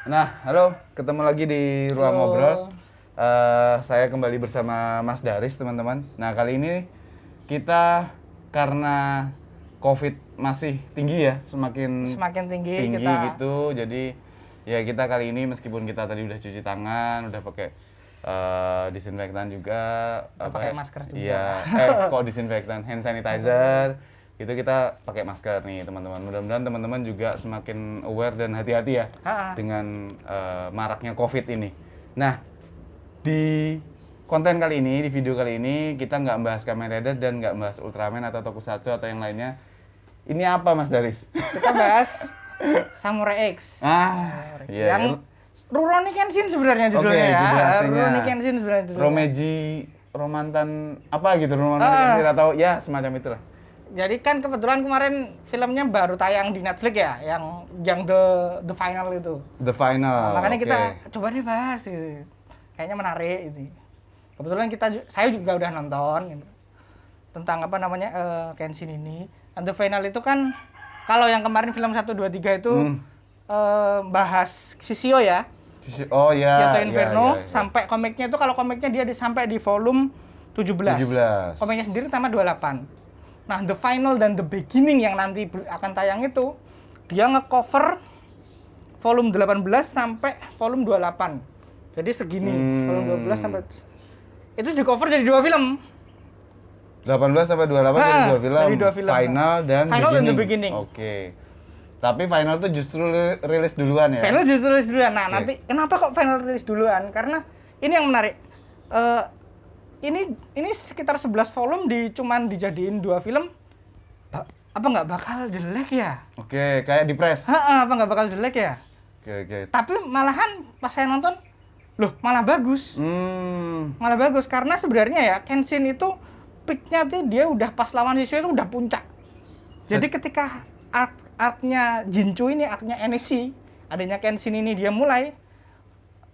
Nah, halo, ketemu lagi di Ruang Halo. Ngobrol. Saya kembali bersama Mas Daris, teman-teman. Nah, kali ini kita karena COVID masih tinggi ya, semakin Semakin tinggi kita gitu. Jadi ya kita kali ini meskipun kita tadi udah cuci tangan, udah pakai disinfektan juga, udah pakai masker juga. Iya, kok disinfektan, hand sanitizer. Itu kita pakai masker nih teman-teman. Mudah-mudahan teman-teman juga semakin aware dan hati-hati ya dengan maraknya COVID ini. Nah, di konten kali ini, di video kali ini kita nggak bahas Kamen Rider dan nggak bahas Ultraman atau Tokusatsu atau yang lainnya. Ini apa Mas Daris? Kita bahas Samurai X. Iya. Yang Rurouni Kenshin sebenarnya judulnya ya. Judul aslinya. Rurouni Kenshin sebenarnya judulnya. Romeji Romantan apa gitu, Romantan Kenshin atau ya semacam itulah. Jadi kan kebetulan kemarin filmnya baru tayang di Netflix ya, yang the final itu. The Final. Makanya kita coba deh bahas gitu. Kayaknya menarik itu. Kebetulan saya juga udah nonton gitu. Tentang apa namanya Kenshin ini. And the final itu kan kalau yang kemarin film 1 2 3 itu bahas Shishio ya. Oh ya. Kyoto Inferno ya. sampai komiknya itu kalau komiknya dia sampai di volume 17. Komiknya sendiri tamat 28. Nah, The Final dan The Beginning yang nanti akan tayang itu dia ngecover volume 18 sampai volume 28. Jadi segini, volume 12 sampai itu di cover jadi 2 film. 18 sampai 28 jadi 2 film. Jadi 2 film. Final dan The Beginning. Oke. Tapi Final tuh justru rilis duluan ya. Final justru rilis duluan. Nah, nanti kenapa kok Final rilis duluan? Karena ini yang menarik. Ini sekitar 11 volume cuman dijadiin 2 film. Apa nggak bakal jelek ya? Oke, kayak di press. Apa nggak bakal jelek ya? Oke. Tapi malahan pas saya nonton, loh malah bagus. Malah bagus karena sebenarnya ya Kenshin itu peak-nya tuh dia udah pas lawan Shishio itu udah puncak. Jadi ketika arc-nya Jinchu ini, arc-nya NSC, adanya Kenshin ini dia mulai,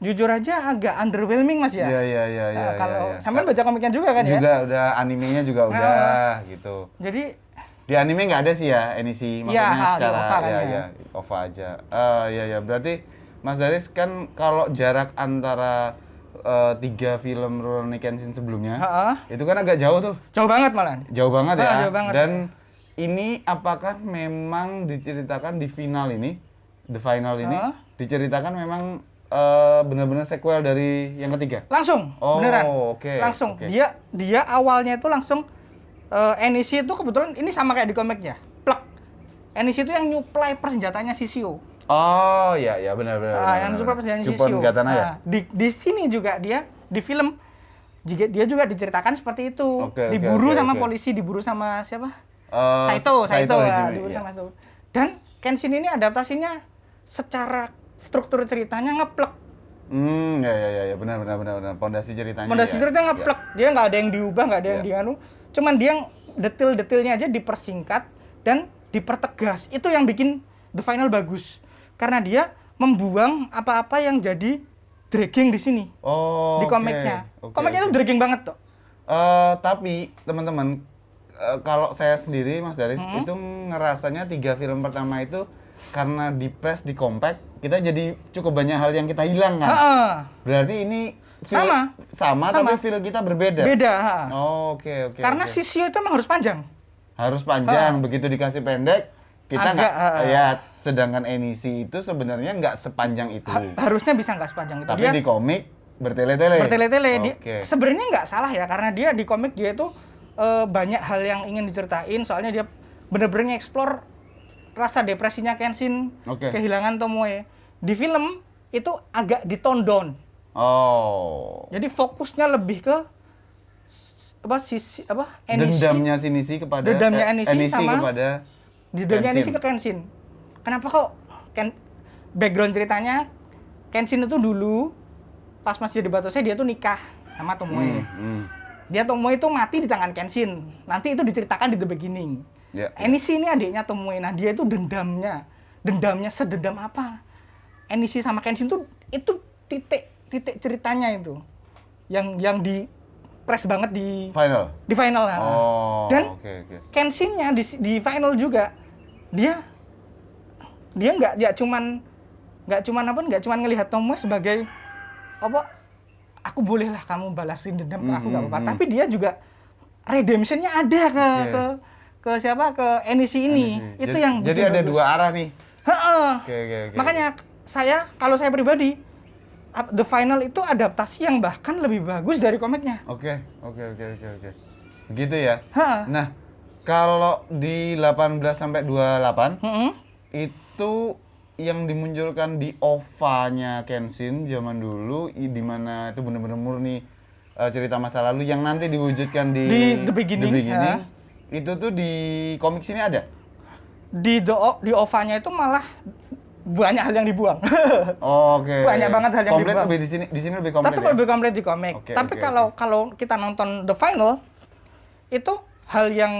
jujur aja agak underwhelming Mas ya. Iya. Kalau sampean baca komiknya juga kan ya? Juga udah, animenya juga udah gitu. Jadi di anime nggak ada sih ya NEC, maksudnya secara OVA kan ya. OVA aja. Iya. Berarti Mas Daris kan kalau jarak antara 3 film Rurouni Kenshin sebelumnya, itu kan agak jauh tuh. Jauh banget malah. Jauh banget ya. Jauh banget. Dan ini apakah memang diceritakan di final ini, The Final ini, diceritakan memang benar-benar sequel dari yang ketiga? Langsung, beneran. Langsung. Dia awalnya itu langsung NEC itu kebetulan ini sama kayak di komiknya. Plek. NEC itu yang nyuplai persenjatanya Shishio. Oh iya benar. Yang nyuplai persenjatanya Shishio. Katana ya. Di sini juga dia di film dia juga diceritakan seperti itu. Diburu sama polisi, diburu sama siapa? Saito diburu sama Saito. Dan Kenshin ini adaptasinya secara struktur ceritanya ngeplek. Ya benar. Pondasi ceritanya. Ceritanya ngeplek. Dia nggak ada yang diubah, nggak ada yang dianu. Cuman dia detail-detailnya aja dipersingkat dan dipertegas. Itu yang bikin The Final bagus. Karena dia membuang apa-apa yang jadi dragging di sini. Di komiknya. Komiknya itu dragging banget tuh. Tapi teman-teman, kalau saya sendiri Mas Daris itu ngerasanya 3 film pertama itu karena di press, di compact, kita jadi cukup banyak hal yang kita hilang kan. Berarti ini sama tapi feel kita berbeda. Oke. Karena Shishio itu emang harus panjang. Begitu dikasih pendek, kita nggak ya. Sedangkan NEC itu sebenarnya nggak sepanjang itu. Harusnya bisa nggak sepanjang itu. Tapi di komik bertele-tele. Sebenarnya nggak salah ya, karena dia di komik dia itu banyak hal yang ingin diceritain. Soalnya dia bener-bener nge-explore rasa depresinya Kenshin, kehilangan Tomoe. Di film itu agak ditone down. Jadi fokusnya lebih ke dendamnya NEC kepada NEC ke Kenshin. Kenapa kok background ceritanya Kenshin itu dulu pas masih jadi Batosai dia tuh nikah sama Tomoe. Tomoe itu mati di tangan Kenshin. Nanti itu diceritakan di The Beginning. NEC ini adiknya Tomoe. Nah, dia itu dendamnya sedendam apa? NEC sama Kenshin tuh itu titik ceritanya itu. Yang di press banget di final. Dan Kenshin-nya di final juga dia nggak cuman nggak cuman ngelihat Tomoe sebagai apa, aku bolehlah kamu balasin dendam ke aku nggak apa-apa, tapi dia juga redemptionnya ada ke siapa, ke Enishi ini. Itu yang jadi ada dua arah nih. Makanya kalau saya pribadi, The Final itu adaptasi yang bahkan lebih bagus dari komiknya. Oke. Begitu ya. Nah, kalau di 18 sampai 28 itu yang dimunculkan di OVA-nya Kenshin zaman dulu, di mana itu benar-benar murni cerita masa lalu yang nanti diwujudkan di The Beginning. Itu tuh di komik sini ada? Di OVA-nya itu malah banyak hal yang dibuang. Oke. Banyak banget hal yang komplit dibuang. Lebih di sini lebih komplit. Tetap lebih komplit di komik. Tapi kalau kita nonton The Final, itu hal yang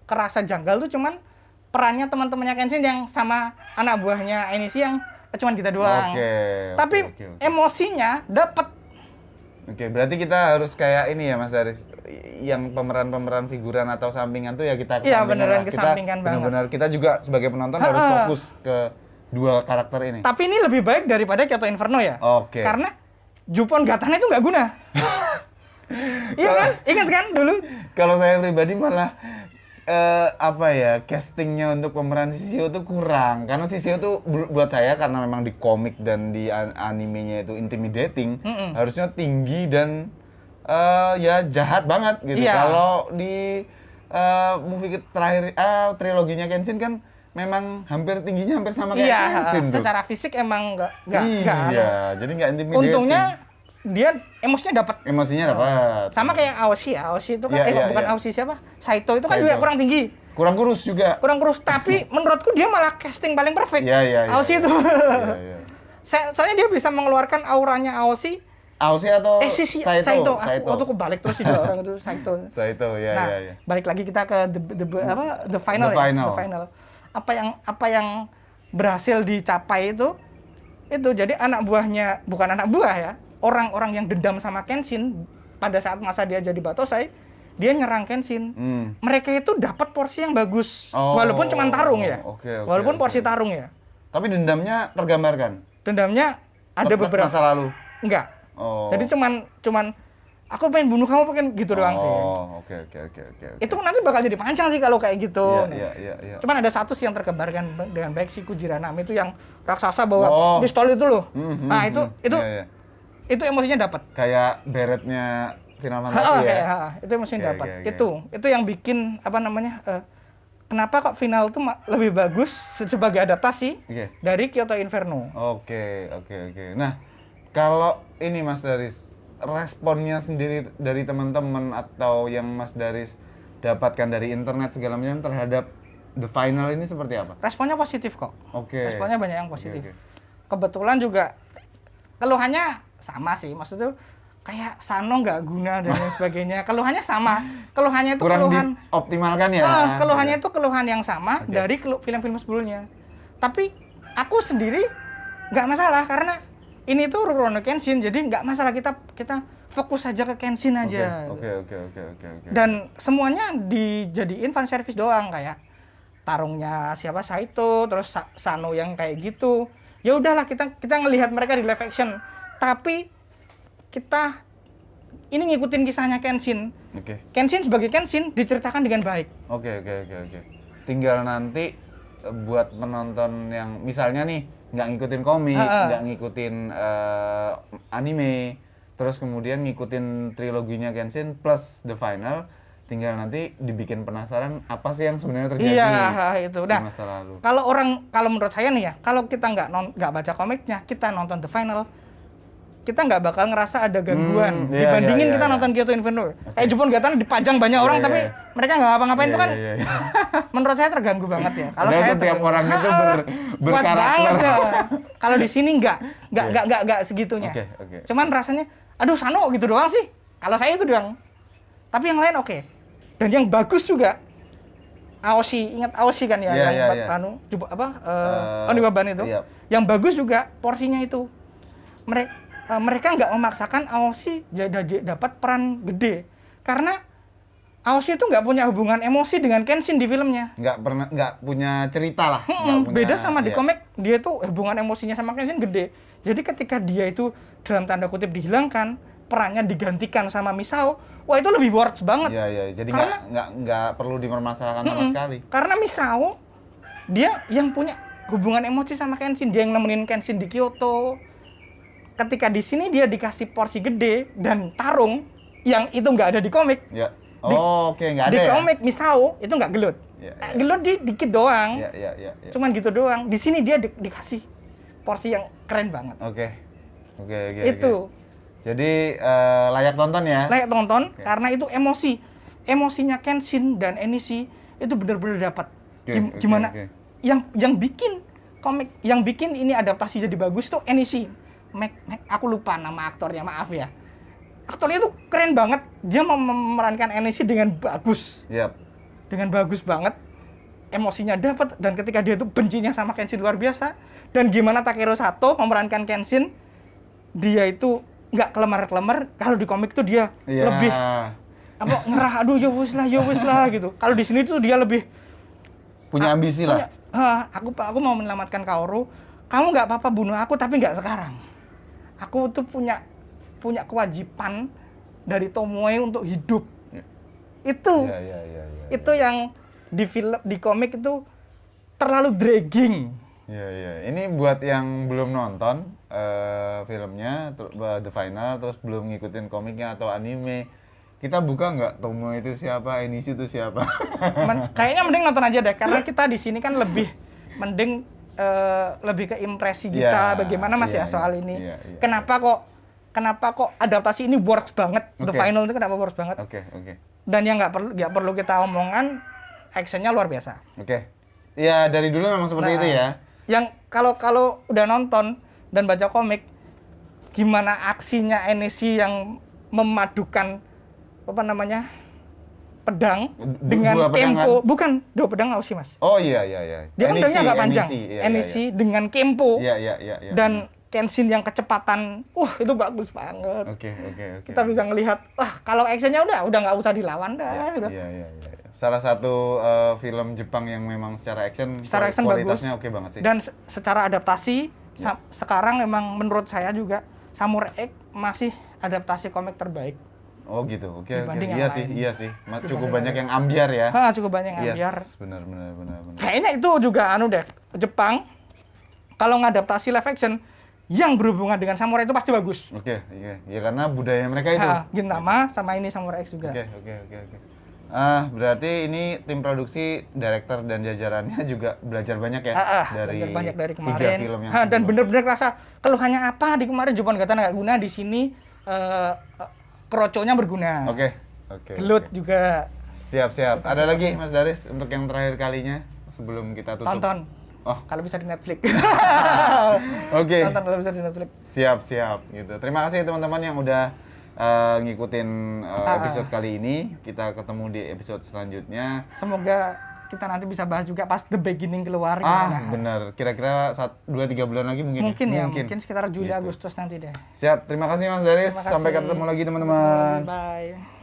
kerasa janggal tuh cuman perannya teman-temannya Kenshin yang sama anak buahnya Enishi yang cuman kita doang. Tapi emosinya dapet. Berarti kita harus kayak ini ya Mas Daris, yang pemeran-pemeran figuran atau sampingan tuh ya kita kesampingkan lah. Kesampingkan banget. Benar-benar kita juga sebagai penonton harus fokus ke dua karakter ini. Tapi ini lebih baik daripada Kyoto Inferno ya. Karena Jupon Gatana itu nggak guna. Iya kan? Ingat kan dulu? Kalau saya pribadi malah castingnya untuk pemeran Shishio tuh kurang, karena Shishio tuh buat saya karena memang di komik dan di animenya itu intimidating, harusnya tinggi dan ya jahat banget gitu. Kalau di movie terakhir triloginya Kenshin kan memang tingginya hampir sama kayak Kenshin tuh. Secara fisik emang nggak. Iya, jadi nggak intimidating. Untungnya dia emosinya dapat. Sama kayak Aoshi ya. Aoshi itu kan bukan Aoshi siapa? Saito itu kan juga kurang tinggi. Kurang kurus juga. Tapi menurutku dia malah casting paling perfect. Aoshi itu. Soalnya dia bisa mengeluarkan auranya Aoshi atau Saito. Waktu kebalik terus juga orang itu Saito. Balik lagi kita ke the final. Apa yang berhasil dicapai itu jadi bukan anak buah ya. Orang-orang yang dendam sama Kenshin pada saat masa dia jadi Batosai, dia nyerang Kenshin. Mereka itu dapat porsi yang bagus, walaupun cuma tarung ya. Walaupun porsi tarung ya. Tapi dendamnya tergambarkan. Dendamnya ada beberapa masa lalu. Enggak. Jadi cuman aku pengen bunuh kamu, pengen gitu doang sih. Oke. Itu nanti bakal jadi panjang sih kalau kayak gitu. Iya. Cuman ada satu sih yang tergambarkan dengan baik, si Kujiranami itu yang raksasa bawa pistol itu loh. Nah, itu emosinya dapat. Kayak beretnya Final Fantasy ya. Itu emosinya dapat. Itu yang bikin kenapa kok Final tuh lebih bagus sebagai adaptasi dari Kyoto Inferno. Oke. Nah, kalau ini Mas Daris, responnya sendiri dari teman-teman atau yang Mas Daris dapatkan dari internet segala macam terhadap The Final ini seperti apa? Responnya positif kok. Responnya banyak yang positif. Kebetulan juga keluhannya sama sih, maksudnya kayak Sano nggak guna dan lain sebagainya. Keluhannya sama. Keluhannya itu kurang dioptimalkan ya. Keluhannya itu keluhan yang sama dari film-film sebelumnya. Tapi aku sendiri nggak masalah karena ini tuh Rurouni Kenshin, jadi nggak masalah kita fokus aja ke Kenshin aja. Oke. Dan semuanya dijadiin fan service doang, kayak tarungnya siapa Saito, terus Sano yang kayak gitu. Ya udahlah, kita ngelihat mereka di live action, tapi kita ini ngikutin kisahnya Kenshin. Kenshin sebagai Kenshin diceritakan dengan baik. Oke. Tinggal nanti buat penonton yang misalnya nih nggak ngikutin komik, nggak ngikutin anime, terus kemudian ngikutin triloginya Kenshin plus The Final, tinggal nanti dibikin penasaran apa sih yang sebenarnya terjadi itu. Di masa lalu. Kalau menurut saya nih ya, kalau kita nggak baca komiknya, kita nonton The Final, kita nggak bakal ngerasa ada gangguan dibandingin kita nonton Kyoto Inferno. Kayak Jupon Gatana dipajang banyak orang tapi mereka nggak ngapa-ngapain itu kan. Menurut saya terganggu banget ya. Kalau saya setiap orang itu berkarakter. Ya. Kalau di sini nggak segitunya. Cuman rasanya aduh Sano gitu doang sih. Kalau saya itu doang. Tapi yang lain oke. Dan yang bagus juga Aoshi, ingat Aoshi kan ya, Oniwaban itu. Yang bagus juga porsinya itu. Mereka nggak memaksakan Aoshi dapat peran gede, karena Aoshi itu nggak punya hubungan emosi dengan Kenshin di filmnya. Nggak punya cerita lah. Beda sama di komik, dia itu hubungan emosinya sama Kenshin gede. Jadi ketika dia itu dalam tanda kutip dihilangkan, perannya digantikan sama Misao, wah itu lebih works banget. Iya. Jadi nggak perlu dipermasalahkan sama sekali. Karena Misao, dia yang punya hubungan emosi sama Kenshin, dia yang nemenin Kenshin di Kyoto. Ketika di sini dia dikasih porsi gede dan tarung yang itu nggak ada di komik. Ya. Oke, nggak ada di ya? komik Misao itu nggak gelut. Gelut dikit doang. Iya. Cuman gitu doang. Di sini dia dikasih porsi yang keren banget. Oke. Itu. Jadi layak tonton ya? Layak tonton karena itu emosinya Kenshin dan Enishi itu benar-benar dapat. Gimana? Yang bikin komik, yang bikin ini adaptasi jadi bagus tuh Enishi. Aku lupa nama aktornya, maaf ya. Aktornya tuh keren banget. Dia memerankan Enishi dengan bagus. Dengan bagus banget. Emosinya dapat, dan ketika dia tuh bencinya sama Kenshin luar biasa. Dan gimana Takero Sato memerankan Kenshin, dia itu nggak kelemar-kelemar. Kalau di komik tuh dia lebih ngerah, aduh ya wis lah gitu. Kalau di sini tuh dia lebih punya ambisi lah. Aku mau menyelamatkan Kaoru. Kamu nggak apa-apa bunuh aku, tapi nggak sekarang. Aku tuh punya kewajiban dari Tomoe untuk hidup. Itu. Itu yang di komik itu terlalu dragging. Ini buat yang belum nonton filmnya The Final, terus belum ngikutin komiknya atau anime, kita buka nggak Tomoe itu siapa, Enishi itu siapa? Kayaknya mending nonton aja deh, karena kita di sini kan mending lebih ke impresi kita bagaimana Mas ya soal ini. Kenapa kok adaptasi ini works banget? The Final itu kenapa works banget? Dan yang nggak perlu kita omongan, actionnya luar biasa. Ya dari dulu memang seperti itu ya. Yang kalau udah nonton dan baca komik, gimana aksinya Enishi yang memadukan pedang dengan kempo, bukan dua pedang Aoshi Mas. Iya. Dia kan pedangnya agak panjang. Enishi dengan kempo. Dan Kenshin yang kecepatan, itu bagus banget. Oke. Kita bisa ngelihat, kalau actionnya udah nggak usah dilawan dah. Iya. Salah satu film Jepang yang memang secara action kualitasnya oke banget sih. Dan secara adaptasi, sekarang memang menurut saya juga Samurai X masih adaptasi komik terbaik. Oh gitu, oke. Iya sih. Cukup banyak yang ambiar ya. Cukup banyak yang ambiar. Benar. Kayaknya itu juga Jepang kalau ngadaptasi live action yang berhubungan dengan samurai itu pasti bagus. Iya. Ya karena budaya mereka itu. Gintama sama ini Samurai X juga. Oke. Berarti ini tim produksi, director dan jajarannya juga belajar banyak ya belajar banyak dari kemarin. 3 film yang dan bener-bener rasa keluhannya apa di kemarin Jepang Gatan nggak guna, di sini kroconya berguna. Oke. Gelut juga. Siap. Ada lagi Mas Daris untuk yang terakhir kalinya sebelum kita tutup? Tonton. Kalau bisa di Netflix. Tonton kalau bisa di Netflix. Siap gitu. Terima kasih teman-teman yang udah ngikutin episode kali ini. Kita ketemu di episode selanjutnya. Semoga kita nanti bisa bahas juga pas The Beginning keluar. Benar. Kira-kira 2-3 bulan lagi mungkin sekitar Juli Agustus nanti deh. Siap. Terima kasih Mas Daris. Sampai ketemu lagi teman-teman. Bye.